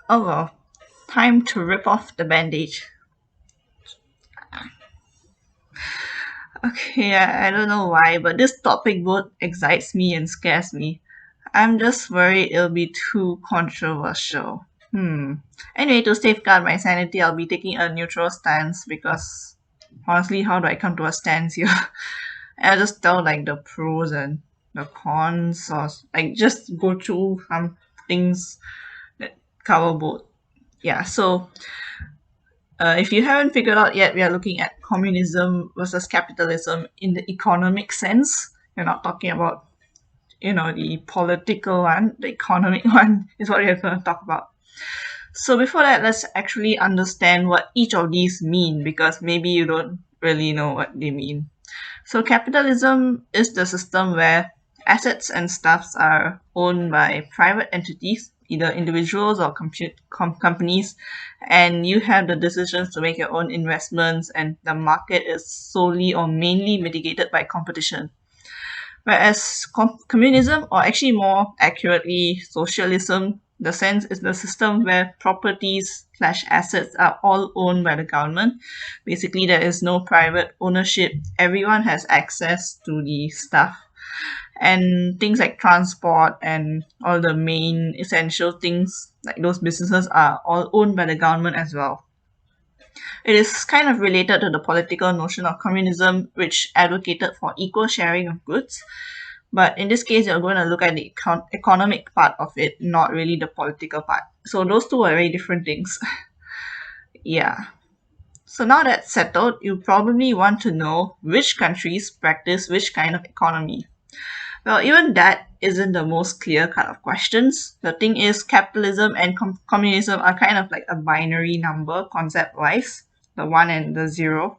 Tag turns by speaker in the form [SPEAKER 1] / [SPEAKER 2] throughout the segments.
[SPEAKER 1] Oh well, time to rip off the bandage. Okay, I don't know why, but this topic both excites me and scares me. I'm just worried it'll be too controversial. Anyway, to safeguard my sanity, I'll be taking a neutral stance because honestly, how do I come to a stance here? I'll just tell like the pros and the cons, or like just go through some things that cover both. Yeah, so if you haven't figured out yet, we are looking at communism versus capitalism in the economic sense. We're not talking about, the political one. The economic one is what we're going to talk about. So before that, let's actually understand what each of these mean because maybe you don't really know what they mean. So capitalism is the system where assets and stuffs are owned by private entities, either individuals or companies, and you have the decisions to make your own investments, and the market is solely or mainly mitigated by competition. Whereas communism, or actually more accurately, socialism, the sense is the system where properties slash assets are all owned by the government. Basically, there is no private ownership. Everyone has access to the stuff. And things like transport and all the main essential things, like those businesses, are all owned by the government as well. It is kind of related to the political notion of communism, which advocated for equal sharing of goods. But in this case, you're going to look at the economic part of it, not really the political part. So those two are very different things. Yeah. So now that's settled, you probably want to know which countries practice which kind of economy. Well, even that isn't the most clear cut of questions. The thing is, capitalism and communism are kind of like a binary number concept wise, the one and the zero.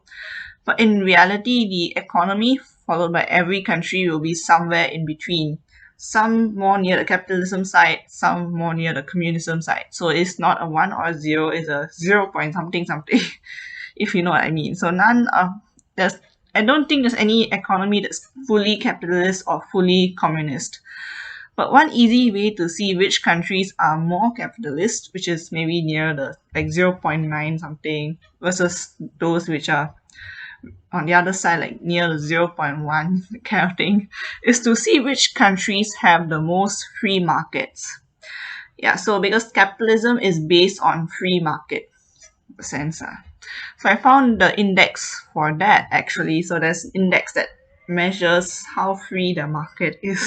[SPEAKER 1] But in reality, the economy followed by every country will be somewhere in between. Some more near the capitalism side, some more near the communism side. So it's not a one or a zero, it's a 0 point something something, if you know what I mean. So none of there's I don't think there's any economy that's fully capitalist or fully communist. But one easy way to see which countries are more capitalist, which is maybe near the like 0 0.9 something, versus those which are on the other side, like near the 0 0.1 kind of thing, is to see which countries have the most free markets. Yeah, so because capitalism is based on free market sense. So I found the index for that actually. So there's an index that measures how free the market is.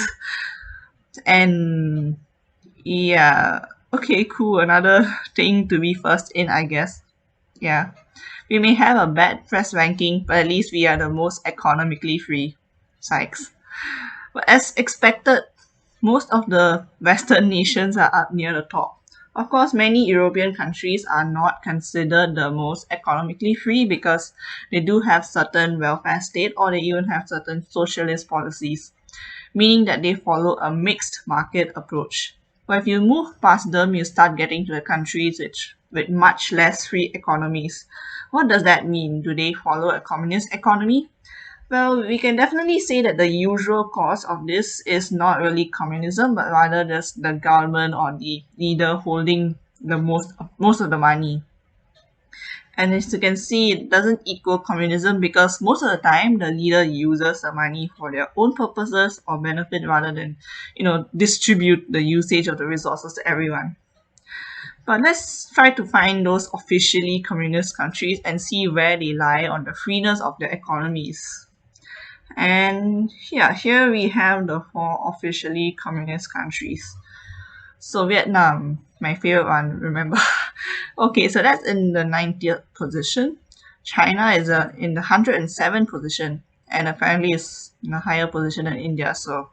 [SPEAKER 1] And yeah, okay, cool. Another thing to be first in, I guess. Yeah. We may have a bad press ranking, but at least we are the most economically free. Sykes. But as expected, most of the Western nations are up near the top. Of course, many European countries are not considered the most economically free because they do have certain welfare state or they even have certain socialist policies, meaning that they follow a mixed market approach. But if you move past them, you start getting to the countries with much less free economies. What does that mean? Do they follow a communist economy? Well, we can definitely say that the usual cause of this is not really communism, but rather just the government or the leader holding the most of the money. And as you can see, it doesn't equal communism because most of the time the leader uses the money for their own purposes or benefit rather than, distribute the usage of the resources to everyone. But let's try to find those officially communist countries and see where they lie on the freeness of their economies. And yeah, here we have the four officially communist countries. So Vietnam, my favorite one, remember? Okay, so that's in the 90th position. China is in the 107th position and apparently is in a higher position than India. So,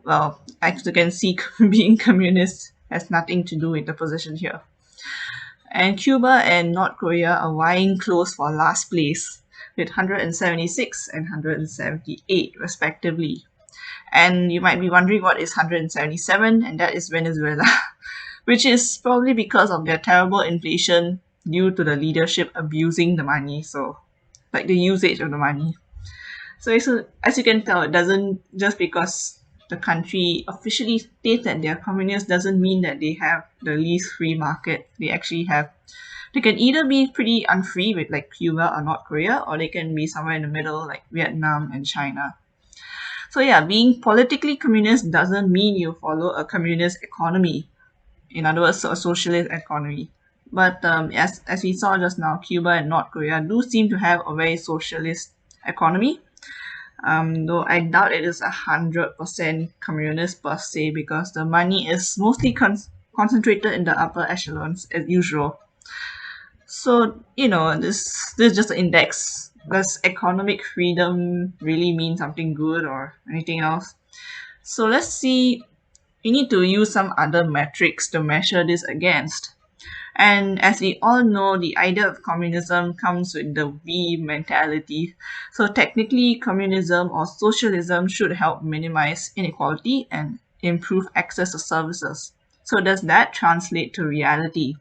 [SPEAKER 1] well, as you can see, being communist has nothing to do with the position here. And Cuba and North Korea are vying close for last place with 176 and 178 respectively. And you might be wondering what is 177, and that is Venezuela, which is probably because of their terrible inflation due to the leadership abusing the money, so like the usage of the money. So as you can tell, it doesn't just because the country officially states that they're communist doesn't mean that they have the least free market. They actually have, they can either be pretty unfree with like Cuba or North Korea, or they can be somewhere in the middle like Vietnam and China. So yeah, being politically communist doesn't mean you follow a communist economy. In other words, a socialist economy. But as we saw just now, Cuba and North Korea do seem to have a very socialist economy. Though I doubt it is 100% communist per se, because the money is mostly concentrated in the upper echelons as usual. So this is just an index. Does economic freedom really mean something good or anything else? So let's see. We need to use some other metrics to measure this against. And as we all know, the idea of communism comes with the V mentality. So technically, communism or socialism should help minimize inequality and improve access to services. So does that translate to reality?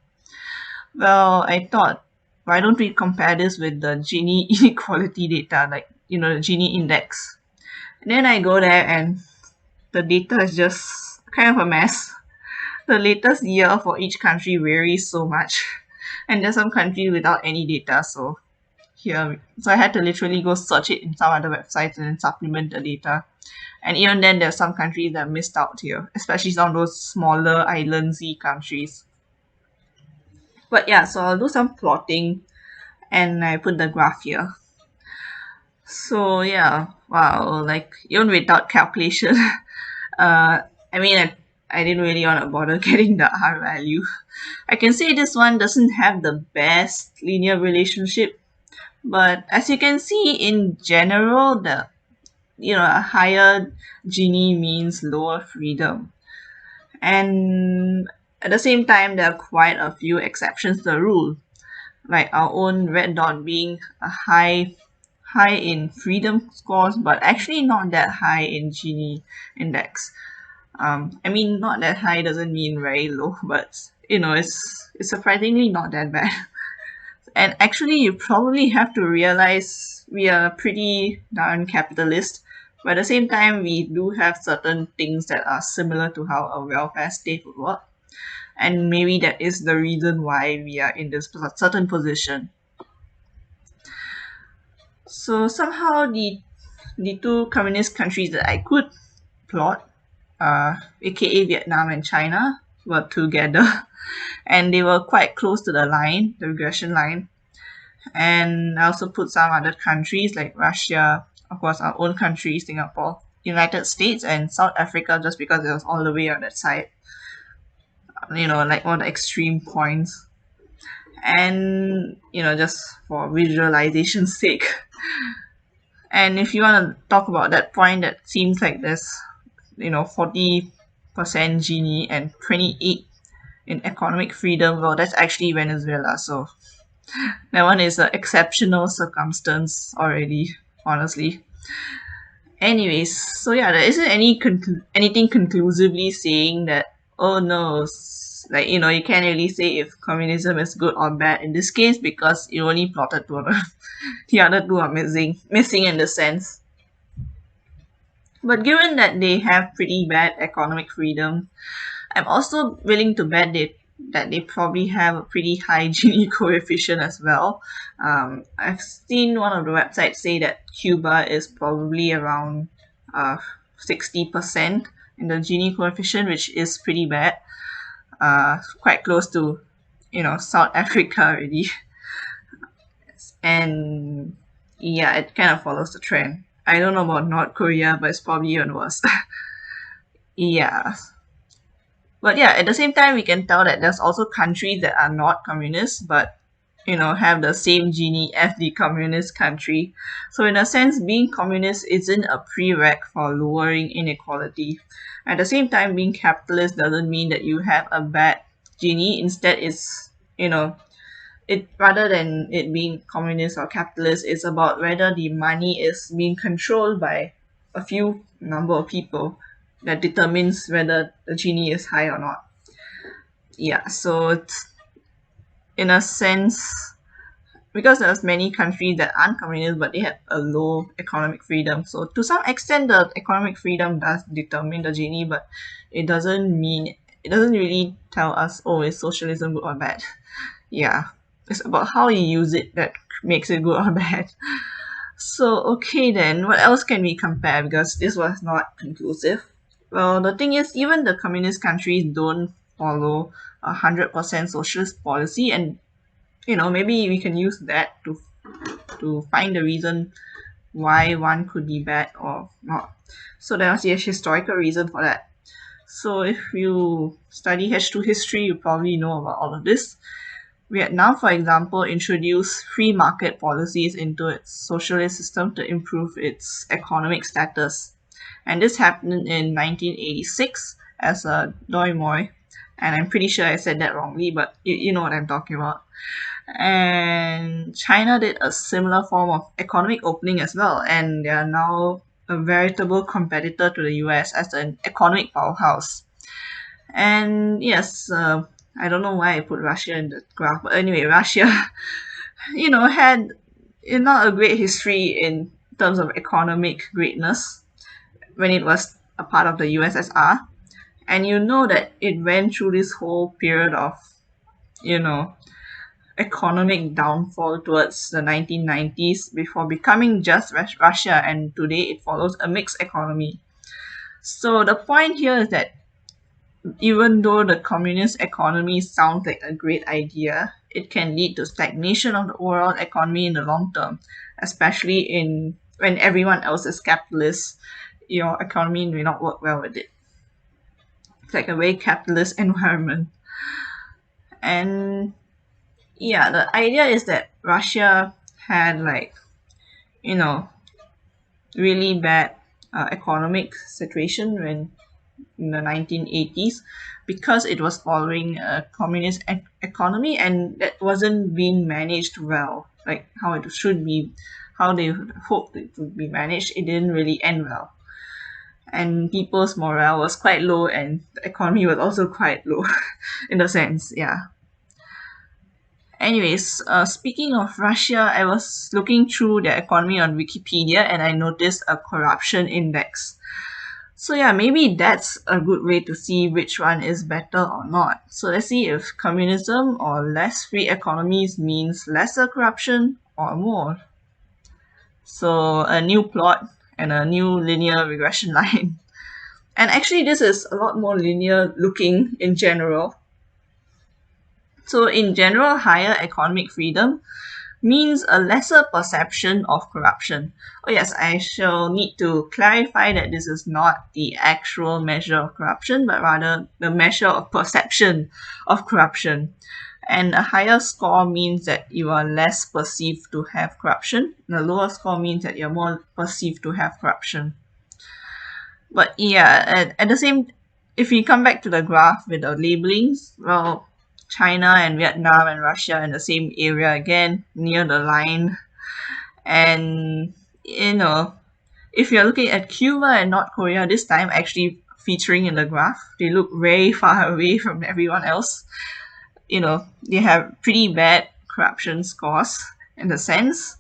[SPEAKER 1] Well, I thought, why don't we compare this with the Gini inequality data, like, the Gini index? And then I go there and the data is just kind of a mess. The latest year for each country varies so much. And there's some countries without any data, so I had to literally go search it in some other websites and then supplement the data. And even then, there's some countries that missed out here, especially some of those smaller islandsy countries. But yeah, so I'll do some plotting and I put the graph here. So yeah, wow, like even without calculation, I mean, I didn't really want to bother getting the R value. I can say this one doesn't have the best linear relationship, but as you can see in general, a higher Gini means lower freedom. And at the same time, there are quite a few exceptions to the rule, like our own red dot being a high in freedom scores, but actually not that high in Gini index. I mean, not that high doesn't mean very low, but it's surprisingly not that bad. And actually, you probably have to realize we are pretty darn capitalist, but at the same time, we do have certain things that are similar to how a welfare state would work. And maybe that is the reason why we are in this certain position. So somehow the two communist countries that I could plot, aka Vietnam and China, were together, and they were quite close to the line, the regression line. And I also put some other countries like Russia, of course, our own country, Singapore, United States, and South Africa, just because it was all the way on that side. Like all the extreme points. And, just for visualization's sake. And if you want to talk about that point, that seems like there's 40% Gini and 28 in economic freedom. Well, that's actually Venezuela, so that one is an exceptional circumstance already, honestly. Anyways, so yeah, there isn't anything conclusively saying that, oh no, like you can't really say if communism is good or bad in this case, because you only plotted two of them. The other two are missing in the sense. But given that they have pretty bad economic freedom, I'm also willing to bet that they probably have a pretty high Gini coefficient as well. I've seen one of the websites say that Cuba is probably around 60% in the Gini coefficient, which is pretty bad. Quite close to, South Africa already. And yeah, it kind of follows the trend. I don't know about North Korea, but it's probably even worse. Yeah. But yeah, at the same time, we can tell that there's also countries that are not communist, but have the same Gini as the communist country. So in a sense, being communist isn't a prereq for lowering inequality. At the same time, being capitalist doesn't mean that you have a bad Gini. Instead, it's it rather than it being communist or capitalist, it's about whether the money is being controlled by a few number of people that determines whether the Gini is high or not. Yeah, so it's, in a sense, because there's many countries that aren't communist but they have a low economic freedom. So to some extent the economic freedom does determine the genie, but it doesn't really tell us, oh, is socialism good or bad. Yeah. It's about how you use it that makes it good or bad. So okay then, what else can we compare? Because this was not conclusive. Well, the thing is, even the communist countries don't follow 100% socialist policy, and maybe we can use that to find the reason why one could be bad or not. So there's a historical reason for that. So if you study H2 history, you probably know about all of this. Vietnam, for example, introduced free market policies into its socialist system to improve its economic status. And this happened in 1986 as a Doi Moi. And I'm pretty sure I said that wrongly, but you know what I'm talking about. And China did a similar form of economic opening as well, and they are now a veritable competitor to the US as an economic powerhouse. And yes, I don't know why I put Russia in the graph, but anyway, Russia, had not a great history in terms of economic greatness when it was a part of the USSR. And you know that it went through this whole period of, you know, economic downfall towards the 1990s before becoming just Russia, and today it follows a mixed economy. So the point here is that even though the communist economy sounds like a great idea, it can lead to stagnation of the overall economy in the long term, especially in when everyone else is capitalist. Your economy may not work well with it. It's like a very capitalist environment. And yeah, the idea is that Russia had like, you know, really bad economic situation when in the 1980s because it was following a communist economy, and that wasn't being managed well, like how it should be, how they hoped it would be managed. It didn't really end well, and people's morale was quite low, and the economy was also quite low in a sense. Yeah. Anyways, speaking of Russia, I was looking through their economy on Wikipedia and I noticed a corruption index. So yeah, maybe that's a good way to see which one is better or not. So let's see if communism or less free economies means lesser corruption or more. So a new plot and a new linear regression line. And actually this is a lot more linear looking in general. So in general, higher economic freedom means a lesser perception of corruption. Oh yes, I shall need to clarify that this is not the actual measure of corruption, but rather the measure of perception of corruption. And a higher score means that you are less perceived to have corruption. And a lower score means that you're more perceived to have corruption. But yeah, at the same, if we come back to the graph with the labelings, well, China and Vietnam and Russia in the same area again, near the line. And, if you're looking at Cuba and North Korea this time, actually featuring in the graph, they look very far away from everyone else. They have pretty bad corruption scores in the sense.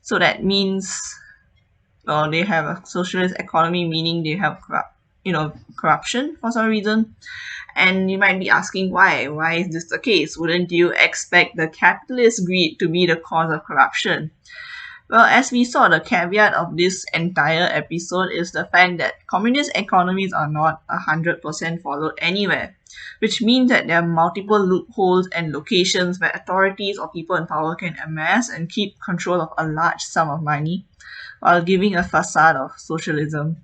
[SPEAKER 1] So that means they have a socialist economy, meaning they have corruption for some reason. And you might be asking why? Why is this the case? Wouldn't you expect the capitalist greed to be the cause of corruption? Well, as we saw, the caveat of this entire episode is the fact that communist economies are not 100% followed anywhere, which means that there are multiple loopholes and locations where authorities or people in power can amass and keep control of a large sum of money while giving a facade of socialism.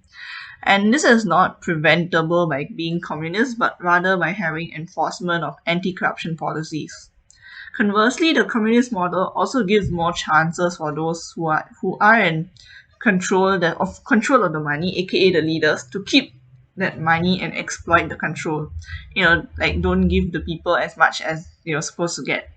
[SPEAKER 1] And this is not preventable by being communist, but rather by having enforcement of anti-corruption policies. Conversely, the communist model also gives more chances for those who are in control of the money, aka the leaders, to keep that money and exploit the control. Like don't give the people as much as you're supposed to get.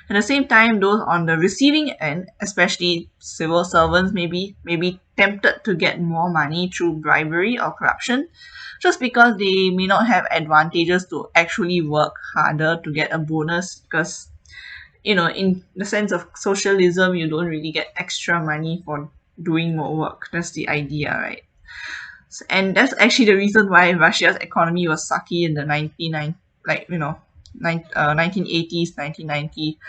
[SPEAKER 1] At the same time, those on the receiving end, especially civil servants, may be tempted to get more money through bribery or corruption, just because they may not have advantages to actually work harder to get a bonus, because in the sense of socialism, you don't really get extra money for doing more work. That's the idea, right? And that's actually the reason why Russia's economy was sucky in the 1980s, 1990.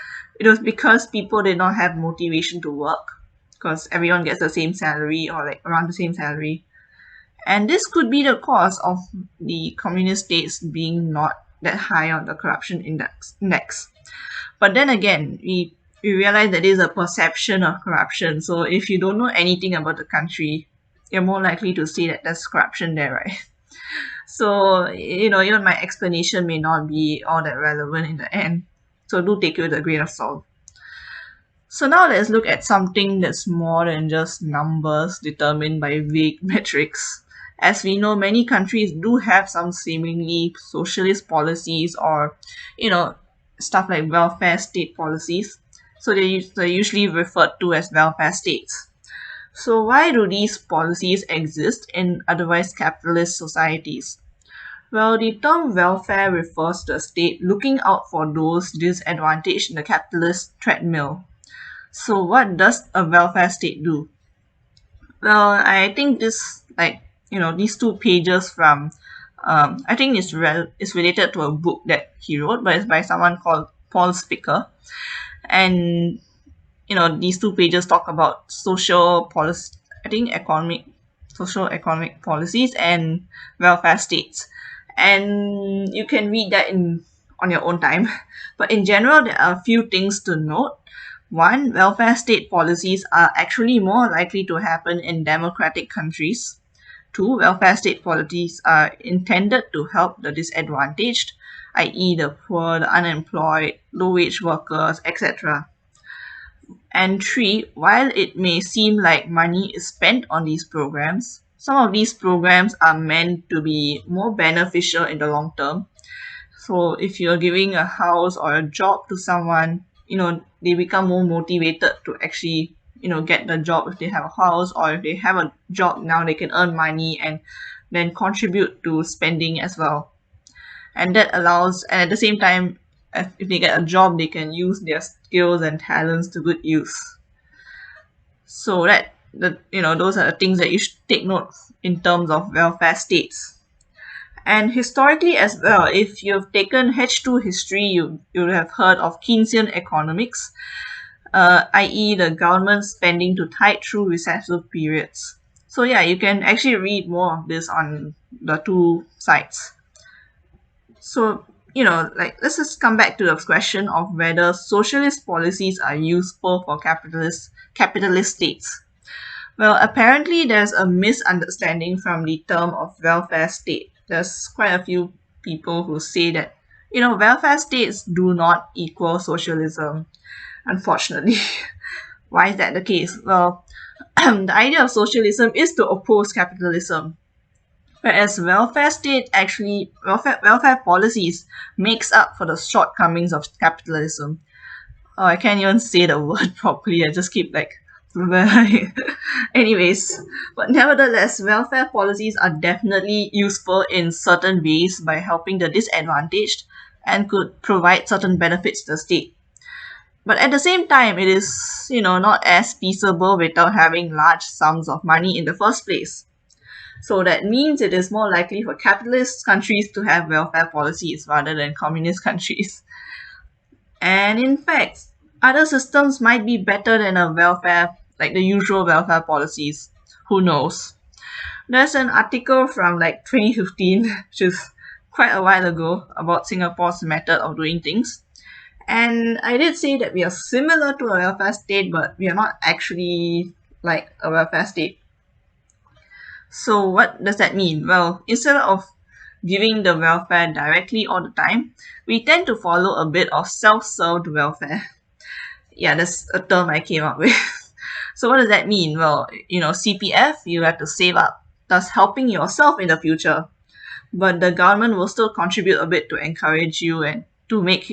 [SPEAKER 1] It was because people did not have motivation to work because everyone gets the same salary or like around the same salary. And this could be the cause of the communist states being not that high on the corruption index. But then again, we realize that it is a perception of corruption. So if you don't know anything about the country, you're more likely to see that there's corruption there, right? So, even my explanation may not be all that relevant in the end. So do take it with a grain of salt. So now let's look at something that's more than just numbers determined by vague metrics. As we know, many countries do have some seemingly socialist policies or, stuff like welfare state policies. So they're usually referred to as welfare states. So why do these policies exist in otherwise capitalist societies? Well, the term welfare refers to a state looking out for those disadvantaged in the capitalist treadmill. So what does a welfare state do? Well, I think these 2 pages from, I think it's related to a book that he wrote, but it's by someone called Paul Spicker. And, these 2 pages talk about social policy, I think social economic policies and welfare states. And you can read that on your own time. But in general, there are a few things to note. One, welfare state policies are actually more likely to happen in democratic countries. Two, welfare state policies are intended to help the disadvantaged, i.e., the poor, the unemployed, low wage workers, etc. And three, while it may seem like money is spent on these programs, some of these programs are meant to be more beneficial in the long term. So if you're giving a house or a job to someone, they become more motivated to actually, get the job if they have a house, or if they have a job now, they can earn money and then contribute to spending as well. And that allows, and at the same time, if they get a job, they can use their skills and talents to good use. So those are the things that you should take note in terms of welfare states. And historically as well, if you've taken H2 history, you'll have heard of Keynesian economics, i.e. the government spending to tide through recessive periods. So yeah, you can actually read more of this on the 2 sites. So, let's just come back to the question of whether socialist policies are useful for capitalist states. Well, apparently there's a misunderstanding from the term of welfare state. There's quite a few people who say that, welfare states do not equal socialism, unfortunately. Why is that the case? Well, the idea of socialism is to oppose capitalism. Whereas welfare policies makes up for the shortcomings of capitalism. Oh, I can't even say the word properly. I just keep anyways, but nevertheless, welfare policies are definitely useful in certain ways by helping the disadvantaged and could provide certain benefits to the state. But at the same time, it is, not as feasible without having large sums of money in the first place. So that means it is more likely for capitalist countries to have welfare policies rather than communist countries. And in fact, other systems might be better than like the usual welfare policies. Who knows? There's an article from 2015, which is quite a while ago, about Singapore's method of doing things. And I did say that we are similar to a welfare state, but we are not actually like a welfare state. So what does that mean? Well, instead of giving the welfare directly all the time, we tend to follow a bit of self-served welfare. Yeah, that's a term I came up with. So what does that mean? Well, CPF, you have to save up, thus helping yourself in the future. But the government will still contribute a bit to encourage you and to make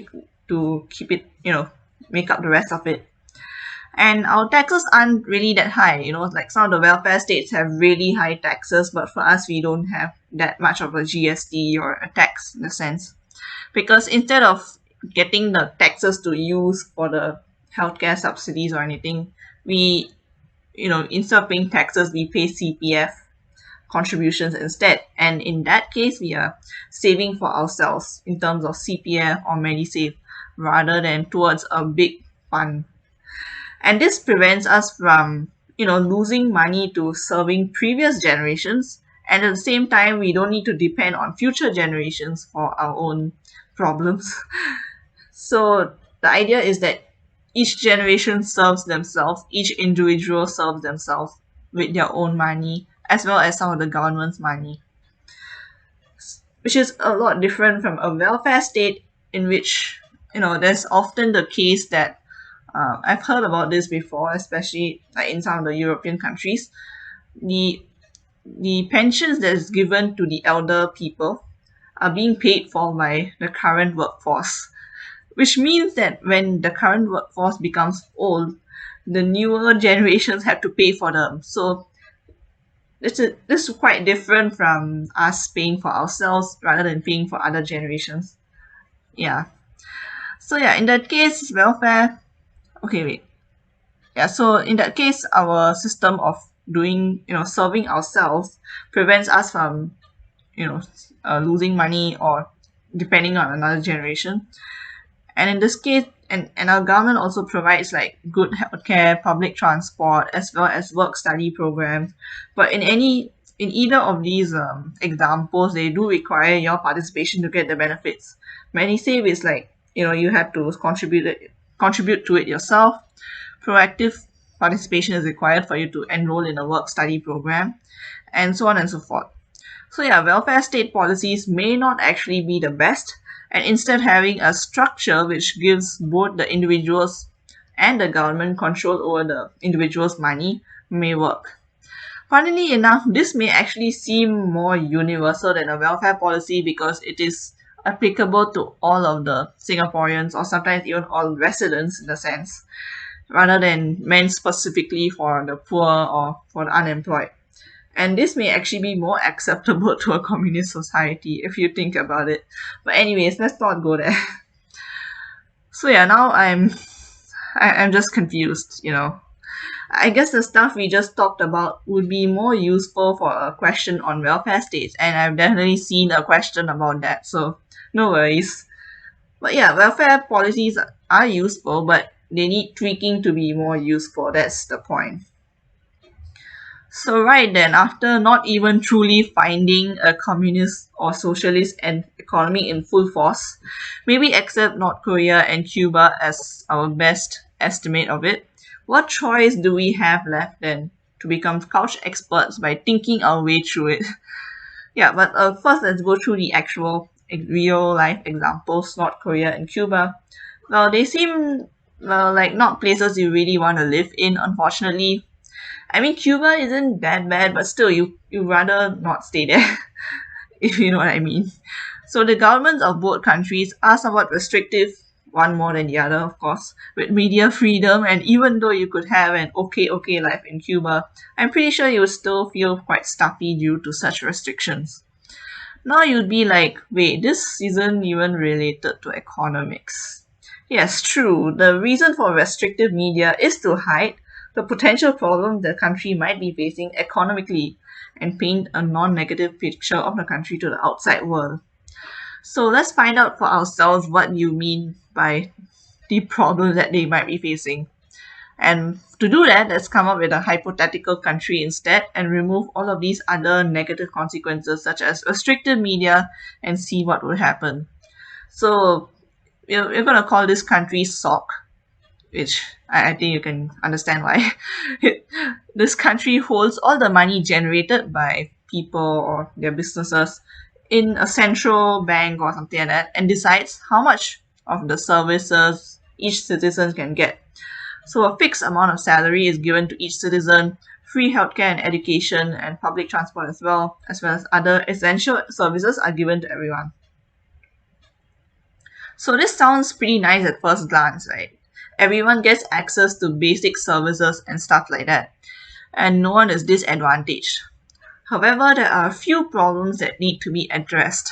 [SPEAKER 1] up the rest of it. And our taxes aren't really that high, like some of the welfare states have really high taxes, but for us, we don't have that much of a GST or a tax in a sense. Because instead of, getting the taxes to use for the healthcare subsidies or anything. We, instead of paying taxes, we pay CPF contributions instead. And in that case, we are saving for ourselves in terms of CPF or Medisave rather than towards a big fund. And this prevents us from, losing money to serving previous generations. And at the same time, we don't need to depend on future generations for our own problems. So the idea is that each generation serves themselves, each individual serves themselves with their own money, as well as some of the government's money, which is a lot different from a welfare state in which, there's often the case that I've heard about this before, especially like in some of the European countries. The pensions that is given to the elder people are being paid for by the current workforce, which means that when the current workforce becomes old, the newer generations have to pay for them. So this is quite different from us paying for ourselves rather than paying for other generations. Yeah. So yeah, in that case, welfare. Okay, wait. Yeah. So in that case, our system of doing, serving ourselves prevents us from, losing money or depending on another generation. And in this case, and our government also provides like good healthcare, public transport, as well as work study programs. But in either of these examples, they do require your participation to get the benefits. MediSave is like, you have to contribute to it yourself. Proactive participation is required for you to enroll in a work study program, and so on and so forth. So yeah, welfare state policies may not actually be the best, and instead having a structure which gives both the individuals and the government control over the individual's money may work. Funnily enough, this may actually seem more universal than a welfare policy because it is applicable to all of the Singaporeans or sometimes even all residents in a sense, rather than meant specifically for the poor or for the unemployed. And this may actually be more acceptable to a communist society if you think about it. But anyways, let's not go there. So yeah, now I'm just confused, I guess the stuff we just talked about would be more useful for a question on welfare states, and I've definitely seen a question about that, so no worries. But yeah, welfare policies are useful, but they need tweaking to be more useful. That's the point. So right then, after not even truly finding a communist or socialist and economy in full force, maybe accept North Korea and Cuba as our best estimate of it, what choice do we have left then to become couch experts by thinking our way through it? Yeah, but first let's go through the actual real life examples, North Korea and Cuba. Well, they seem like not places you really want to live in, unfortunately. I mean, Cuba isn't that bad, but still, you rather not stay there, if you know what I mean. So the governments of both countries are somewhat restrictive, one more than the other, of course, with media freedom. And even though you could have an okay life in Cuba, I'm pretty sure you would still feel quite stuffy due to such restrictions. Now you'd be like, wait, this isn't even related to economics. Yes, true. The reason for restrictive media is to hide the potential problem the country might be facing economically and paint a non-negative picture of the country to the outside world. So let's find out for ourselves what you mean by the problem that they might be facing. And to do that, let's come up with a hypothetical country instead and remove all of these other negative consequences such as restricted media and see what will happen. So we're going to call this country SOC, which I think you can understand why. This country holds all the money generated by people or their businesses in a central bank or something like that and decides how much of the services each citizen can get. So a fixed amount of salary is given to each citizen, free healthcare and education and public transport as well as other essential services are given to everyone. So this sounds pretty nice at first glance, right? Everyone gets access to basic services and stuff like that, and no one is disadvantaged. However, there are a few problems that need to be addressed.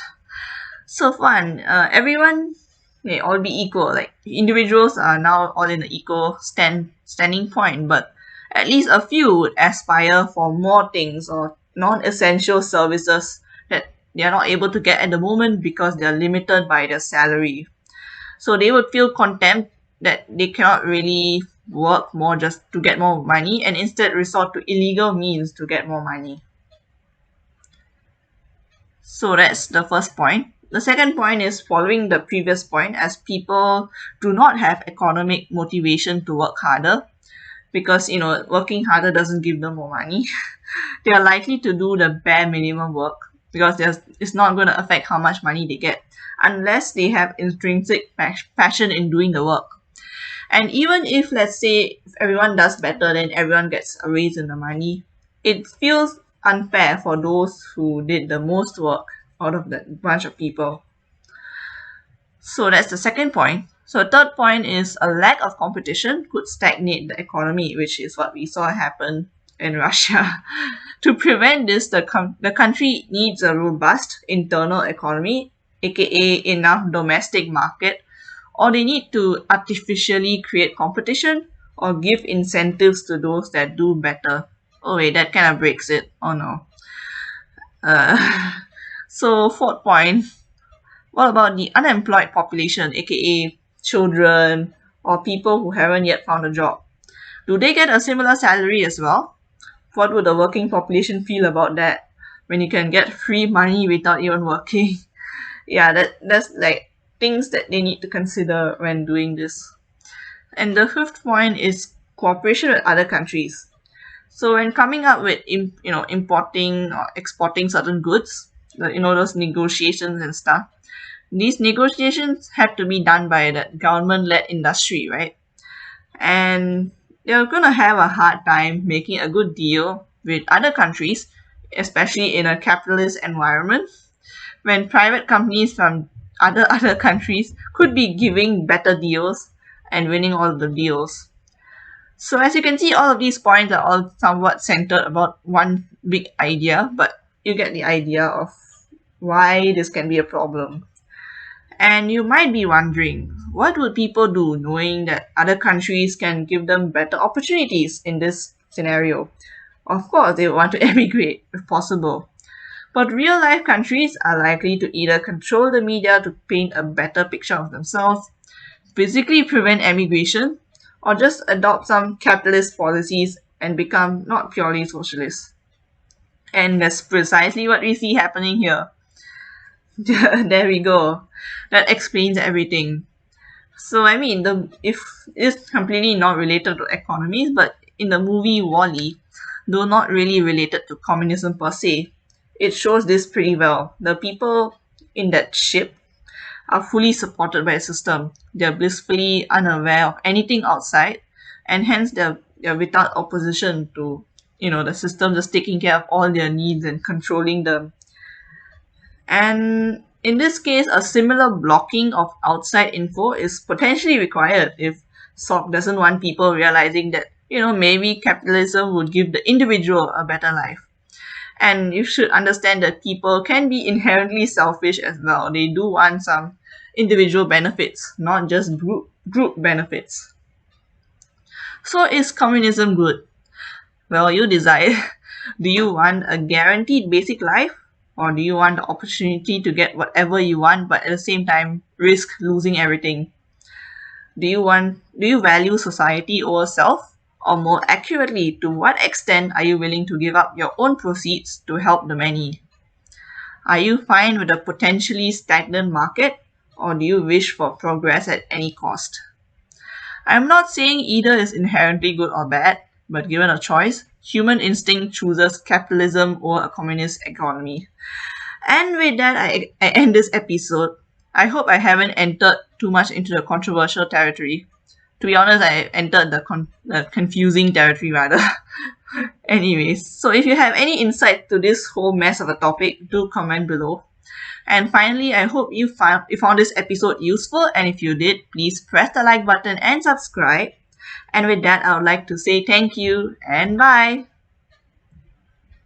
[SPEAKER 1] So one, everyone they all be equal. Like individuals are now all in the equal standing point, but at least a few would aspire for more things or non-essential services that they are not able to get at the moment because they are limited by their salary. So they would feel contempt that they cannot really work more just to get more money and instead resort to illegal means to get more money. So that's the first point. The second point is following the previous point, as people do not have economic motivation to work harder because working harder doesn't give them more money. They are likely to do the bare minimum work because it's not going to affect how much money they get unless they have intrinsic passion in doing the work. And even if, let's say, if everyone does better, then everyone gets a raise in the money, it feels unfair for those who did the most work out of that bunch of people. So that's the second point. So third point is a lack of competition could stagnate the economy, which is what we saw happen in Russia. To prevent this, the country needs a robust internal economy, aka enough domestic market, or they need to artificially create competition or give incentives to those that do better. Oh wait, that kind of breaks it. Oh no. So fourth point, what about the unemployed population, aka children or people who haven't yet found a job? Do they get a similar salary as well? What would the working population feel about that when you can get free money without even working? Yeah, that's like things that they need to consider when doing this. And the fifth point is cooperation with other countries. So when coming up with importing or exporting certain goods, those negotiations and stuff, these negotiations have to be done by the government-led industry, right? And they're gonna have a hard time making a good deal with other countries, especially in a capitalist environment, when private companies from other countries could be giving better deals and winning all the deals. So as you can see, all of these points are all somewhat centered about one big idea, but you get the idea of why this can be a problem. And you might be wondering, what would people do knowing that other countries can give them better opportunities in this scenario? Of course, they want to emigrate if possible. But real life countries are likely to either control the media to paint a better picture of themselves, physically prevent emigration, or just adopt some capitalist policies and become not purely socialist. And that's precisely what we see happening here. There we go. That explains everything. So I mean, if it's completely not related to economies, but in the movie Wall-E, though not really related to communism per se, it shows this pretty well. The people in that ship are fully supported by the system. They're blissfully unaware of anything outside, and hence they're without opposition to the system just taking care of all their needs and controlling them. And in this case, a similar blocking of outside info is potentially required if SOC doesn't want people realizing that maybe capitalism would give the individual a better life. And you should understand that people can be inherently selfish as well. They do want some individual benefits, not just group benefits. So is communism good? Well, you decide. Do you want a guaranteed basic life? Or do you want the opportunity to get whatever you want but at the same time risk losing everything? Do you value society over self? Or more accurately, to what extent are you willing to give up your own proceeds to help the many? Are you fine with a potentially stagnant market, or do you wish for progress at any cost? I'm not saying either is inherently good or bad, but given a choice, human instinct chooses capitalism over a communist economy. And with that, I end this episode. I hope I haven't entered too much into the controversial territory. To be honest, I entered the confusing territory rather. Anyways, so if you have any insight to this whole mess of a topic, do comment below. And finally, I hope you found this episode useful, and if you did, please press the like button and subscribe. And with that, I would like to say thank you and bye.